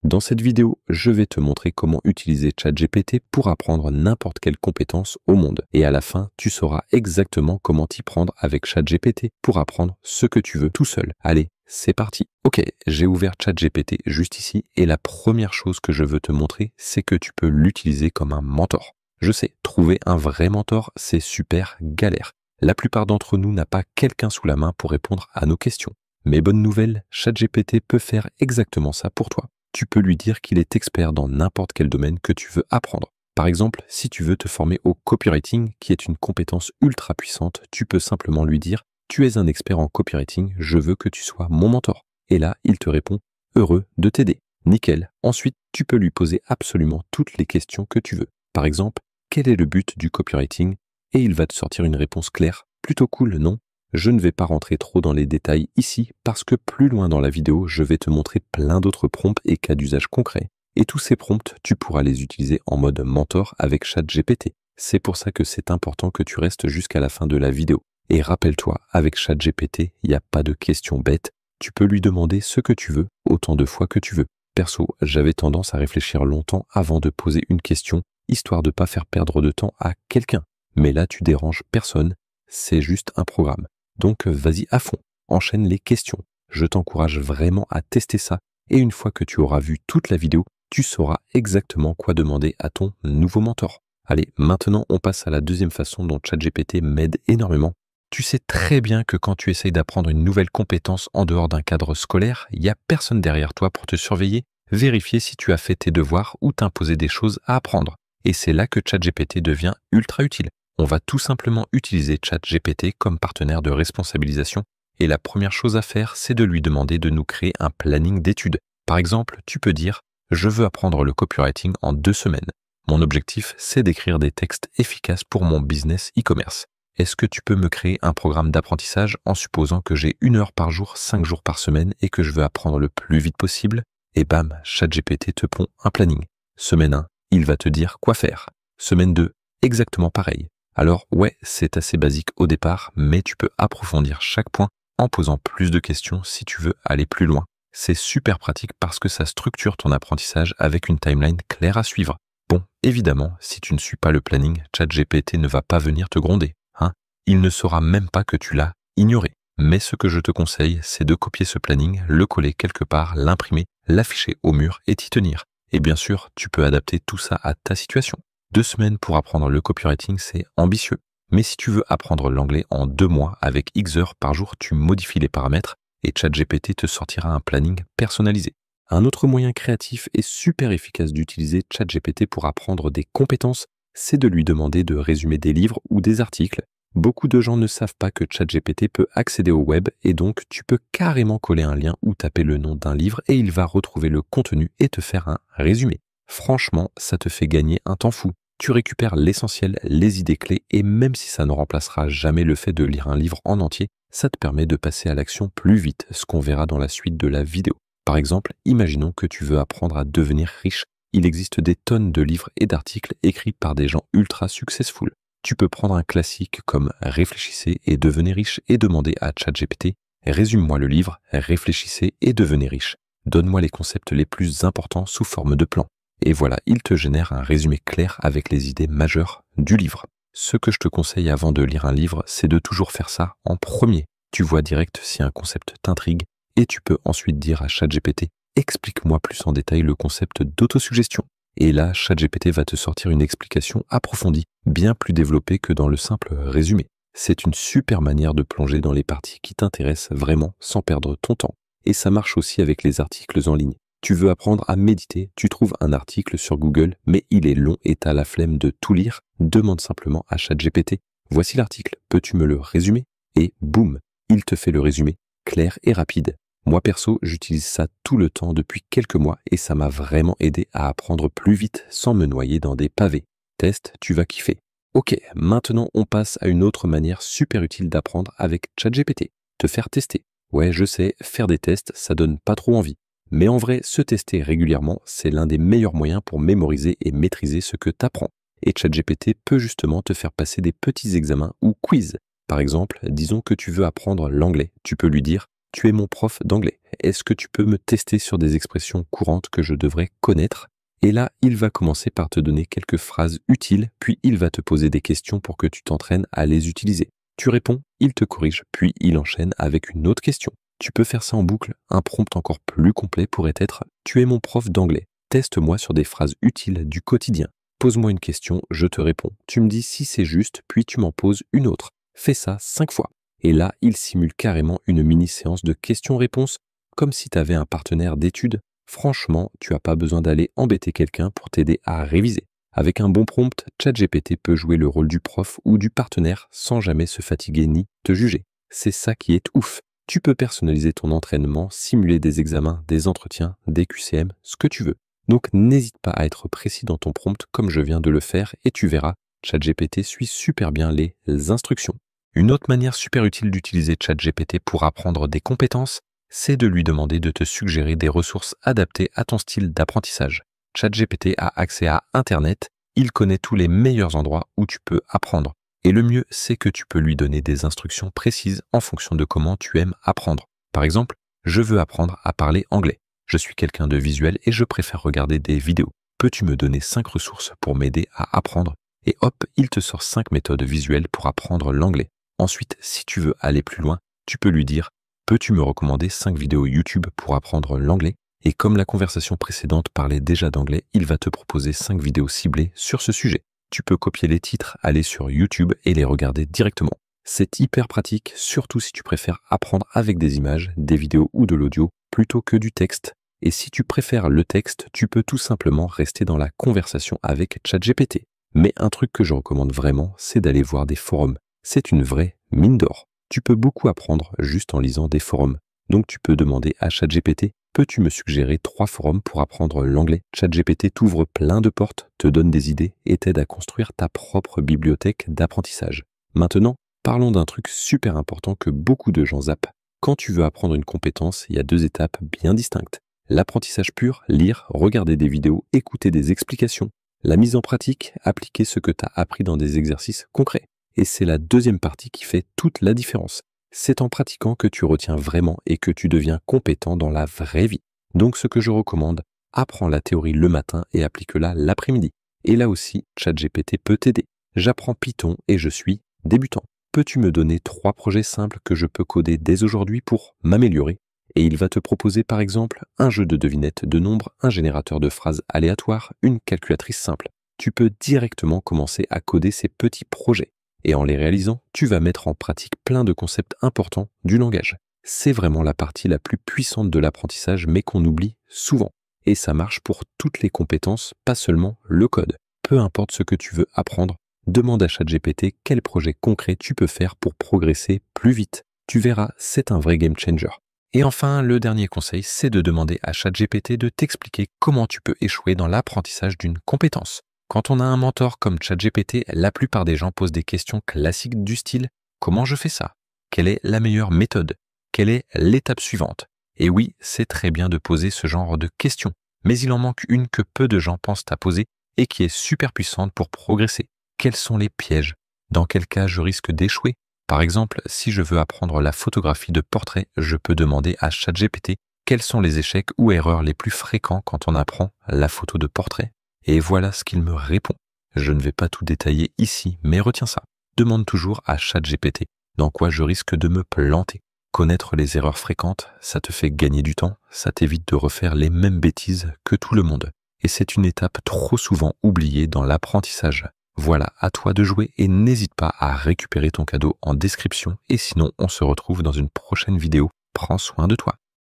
Dans cette vidéo, je vais te montrer comment utiliser ChatGPT pour apprendre n'importe quelle compétence au monde. Et à la fin, tu sauras exactement comment t'y prendre avec ChatGPT pour apprendre ce que tu veux tout seul. Allez, c'est parti. Ok, j'ai ouvert ChatGPT juste ici et la première chose que je veux te montrer, c'est que tu peux l'utiliser comme un mentor. Je sais, trouver un vrai mentor, c'est super galère. La plupart d'entre nous n'a pas quelqu'un sous la main pour répondre à nos questions. Mais bonne nouvelle, ChatGPT peut faire exactement ça pour toi. Tu peux lui dire qu'il est expert dans n'importe quel domaine que tu veux apprendre. Par exemple, si tu veux te former au copywriting, qui est une compétence ultra puissante, tu peux simplement lui dire « Tu es un expert en copywriting, je veux que tu sois mon mentor ». Et là, il te répond « Heureux de t'aider ». Nickel. Ensuite, tu peux lui poser absolument toutes les questions que tu veux. Par exemple, quel est le but du copywriting? Et il va te sortir une réponse claire. Plutôt cool, non? Je ne vais pas rentrer trop dans les détails ici parce que plus loin dans la vidéo, je vais te montrer plein d'autres prompts et cas d'usage concrets. Et tous ces prompts, tu pourras les utiliser en mode mentor avec ChatGPT. C'est pour ça que c'est important que tu restes jusqu'à la fin de la vidéo. Et rappelle-toi, avec ChatGPT, il n'y a pas de questions bêtes. Tu peux lui demander ce que tu veux, autant de fois que tu veux. Perso, j'avais tendance à réfléchir longtemps avant de poser une question, histoire de ne pas faire perdre de temps à quelqu'un. Mais là, tu déranges personne, c'est juste un programme. Donc vas-y à fond, enchaîne les questions. Je t'encourage vraiment à tester ça et une fois que tu auras vu toute la vidéo, tu sauras exactement quoi demander à ton nouveau mentor. Allez, maintenant on passe à la deuxième façon dont ChatGPT m'aide énormément. Tu sais très bien que quand tu essayes d'apprendre une nouvelle compétence en dehors d'un cadre scolaire, il n'y a personne derrière toi pour te surveiller, vérifier si tu as fait tes devoirs ou t'imposer des choses à apprendre. Et c'est là que ChatGPT devient ultra utile. On va tout simplement utiliser ChatGPT comme partenaire de responsabilisation et la première chose à faire, c'est de lui demander de nous créer un planning d'études. Par exemple, tu peux dire « Je veux apprendre le copywriting en 2 semaines. Mon objectif, c'est d'écrire des textes efficaces pour mon business e-commerce. Est-ce que tu peux me créer un programme d'apprentissage en supposant que j'ai 1 heure par jour, 5 jours par semaine et que je veux apprendre le plus vite possible ?» Et bam, ChatGPT te pond un planning. Semaine 1, il va te dire quoi faire. Semaine 2, exactement pareil. Alors ouais, c'est assez basique au départ, mais tu peux approfondir chaque point en posant plus de questions si tu veux aller plus loin. C'est super pratique parce que ça structure ton apprentissage avec une timeline claire à suivre. Bon, évidemment, si tu ne suis pas le planning, ChatGPT ne va pas venir te gronder. Il ne saura même pas que tu l'as ignoré. Mais ce que je te conseille, c'est de copier ce planning, le coller quelque part, l'imprimer, l'afficher au mur et t'y tenir. Et bien sûr, tu peux adapter tout ça à ta situation. 2 semaines pour apprendre le copywriting, c'est ambitieux. Mais si tu veux apprendre l'anglais en 2 mois avec X heures par jour, tu modifies les paramètres et ChatGPT te sortira un planning personnalisé. Un autre moyen créatif et super efficace d'utiliser ChatGPT pour apprendre des compétences, c'est de lui demander de résumer des livres ou des articles. Beaucoup de gens ne savent pas que ChatGPT peut accéder au web et donc tu peux carrément coller un lien ou taper le nom d'un livre et il va retrouver le contenu et te faire un résumé. Franchement, ça te fait gagner un temps fou. Tu récupères l'essentiel, les idées clés et même si ça ne remplacera jamais le fait de lire un livre en entier, ça te permet de passer à l'action plus vite, ce qu'on verra dans la suite de la vidéo. Par exemple, imaginons que tu veux apprendre à devenir riche. Il existe des tonnes de livres et d'articles écrits par des gens ultra successful. Tu peux prendre un classique comme « Réfléchissez et devenez riche » et demander à ChatGPT « Résume-moi le livre, réfléchissez et devenez riche. Donne-moi les concepts les plus importants sous forme de plan. » Et voilà, il te génère un résumé clair avec les idées majeures du livre. Ce que je te conseille avant de lire un livre, c'est de toujours faire ça en premier. Tu vois direct si un concept t'intrigue et tu peux ensuite dire à ChatGPT « Explique-moi plus en détail le concept d'autosuggestion ». Et là, ChatGPT va te sortir une explication approfondie, bien plus développée que dans le simple résumé. C'est une super manière de plonger dans les parties qui t'intéressent vraiment sans perdre ton temps. Et ça marche aussi avec les articles en ligne. Tu veux apprendre à méditer, tu trouves un article sur Google, mais il est long et t'as la flemme de tout lire, demande simplement à ChatGPT « Voici l'article, peux-tu me le résumer ?» Et boum, il te fait le résumé, clair et rapide. Moi perso, j'utilise ça tout le temps depuis quelques mois et ça m'a vraiment aidé à apprendre plus vite sans me noyer dans des pavés. Teste, tu vas kiffer. Ok, maintenant on passe à une autre manière super utile d'apprendre avec ChatGPT, te faire tester. Ouais, je sais, faire des tests, ça donne pas trop envie. Mais en vrai, se tester régulièrement, c'est l'un des meilleurs moyens pour mémoriser et maîtriser ce que t'apprends. Et ChatGPT peut justement te faire passer des petits examens ou quiz. Par exemple, disons que tu veux apprendre l'anglais. Tu peux lui dire tu es mon prof d'anglais. Est-ce que tu peux me tester sur des expressions courantes que je devrais connaître? Et là, il va commencer par te donner quelques phrases utiles, puis il va te poser des questions pour que tu t'entraînes à les utiliser. Tu réponds, il te corrige, puis il enchaîne avec une autre question. Tu peux faire ça en boucle. Un prompt encore plus complet pourrait être « Tu es mon prof d'anglais. Teste-moi sur des phrases utiles du quotidien. Pose-moi une question, je te réponds. Tu me dis si c'est juste, puis tu m'en poses une autre. Fais ça 5 fois. » Et là, il simule carrément une mini-séance de questions-réponses, comme si tu avais un partenaire d'études. Franchement, tu n'as pas besoin d'aller embêter quelqu'un pour t'aider à réviser. Avec un bon prompt, ChatGPT peut jouer le rôle du prof ou du partenaire sans jamais se fatiguer ni te juger. C'est ça qui est ouf. Tu peux personnaliser ton entraînement, simuler des examens, des entretiens, des QCM, ce que tu veux. Donc n'hésite pas à être précis dans ton prompt comme je viens de le faire et tu verras, ChatGPT suit super bien les instructions. Une autre manière super utile d'utiliser ChatGPT pour apprendre des compétences, c'est de lui demander de te suggérer des ressources adaptées à ton style d'apprentissage. ChatGPT a accès à Internet, il connaît tous les meilleurs endroits où tu peux apprendre. Et le mieux, c'est que tu peux lui donner des instructions précises en fonction de comment tu aimes apprendre. Par exemple, je veux apprendre à parler anglais. Je suis quelqu'un de visuel et je préfère regarder des vidéos. Peux-tu me donner 5 ressources pour m'aider à apprendre? Et hop, il te sort 5 méthodes visuelles pour apprendre l'anglais. Ensuite, si tu veux aller plus loin, tu peux lui dire « Peux-tu me recommander 5 vidéos YouTube pour apprendre l'anglais ?» Et comme la conversation précédente parlait déjà d'anglais, il va te proposer 5 vidéos ciblées sur ce sujet. Tu peux copier les titres, aller sur YouTube et les regarder directement. C'est hyper pratique, surtout si tu préfères apprendre avec des images, des vidéos ou de l'audio, plutôt que du texte. Et si tu préfères le texte, tu peux tout simplement rester dans la conversation avec ChatGPT. Mais un truc que je recommande vraiment, c'est d'aller voir des forums. C'est une vraie mine d'or. Tu peux beaucoup apprendre juste en lisant des forums. Donc tu peux demander à ChatGPT « Peux-tu me suggérer 3 forums pour apprendre l'anglais ?» ChatGPT t'ouvre plein de portes, te donne des idées et t'aide à construire ta propre bibliothèque d'apprentissage. Maintenant, parlons d'un truc super important que beaucoup de gens zappent. Quand tu veux apprendre une compétence, il y a 2 étapes bien distinctes. L'apprentissage pur, lire, regarder des vidéos, écouter des explications. La mise en pratique, appliquer ce que tu as appris dans des exercices concrets. Et c'est la deuxième partie qui fait toute la différence. C'est en pratiquant que tu retiens vraiment et que tu deviens compétent dans la vraie vie. Donc ce que je recommande, apprends la théorie le matin et applique-la l'après-midi. Et là aussi, ChatGPT peut t'aider. J'apprends Python et je suis débutant. Peux-tu me donner 3 projets simples que je peux coder dès aujourd'hui pour m'améliorer? Et il va te proposer par exemple un jeu de devinettes de nombres, un générateur de phrases aléatoires, une calculatrice simple. Tu peux directement commencer à coder ces petits projets. Et en les réalisant, tu vas mettre en pratique plein de concepts importants du langage. C'est vraiment la partie la plus puissante de l'apprentissage, mais qu'on oublie souvent. Et ça marche pour toutes les compétences, pas seulement le code. Peu importe ce que tu veux apprendre, demande à ChatGPT quel projet concret tu peux faire pour progresser plus vite. Tu verras, c'est un vrai game changer. Et enfin, le dernier conseil, c'est de demander à ChatGPT de t'expliquer comment tu peux échouer dans l'apprentissage d'une compétence. Quand on a un mentor comme ChatGPT, la plupart des gens posent des questions classiques du style « Comment je fais ça ? Quelle est la meilleure méthode ? Quelle est l'étape suivante ?» Et oui, c'est très bien de poser ce genre de questions, mais il en manque une que peu de gens pensent à poser et qui est super puissante pour progresser. Quels sont les pièges? Dans quel cas je risque d'échouer? Par exemple, si je veux apprendre la photographie de portrait, je peux demander à ChatGPT quels sont les échecs ou erreurs les plus fréquents quand on apprend la photo de portrait. Et voilà ce qu'il me répond. Je ne vais pas tout détailler ici, mais retiens ça. Demande toujours à ChatGPT dans quoi je risque de me planter. Connaître les erreurs fréquentes, ça te fait gagner du temps, ça t'évite de refaire les mêmes bêtises que tout le monde. Et c'est une étape trop souvent oubliée dans l'apprentissage. Voilà, à toi de jouer et n'hésite pas à récupérer ton cadeau en description. Et sinon, on se retrouve dans une prochaine vidéo. Prends soin de toi.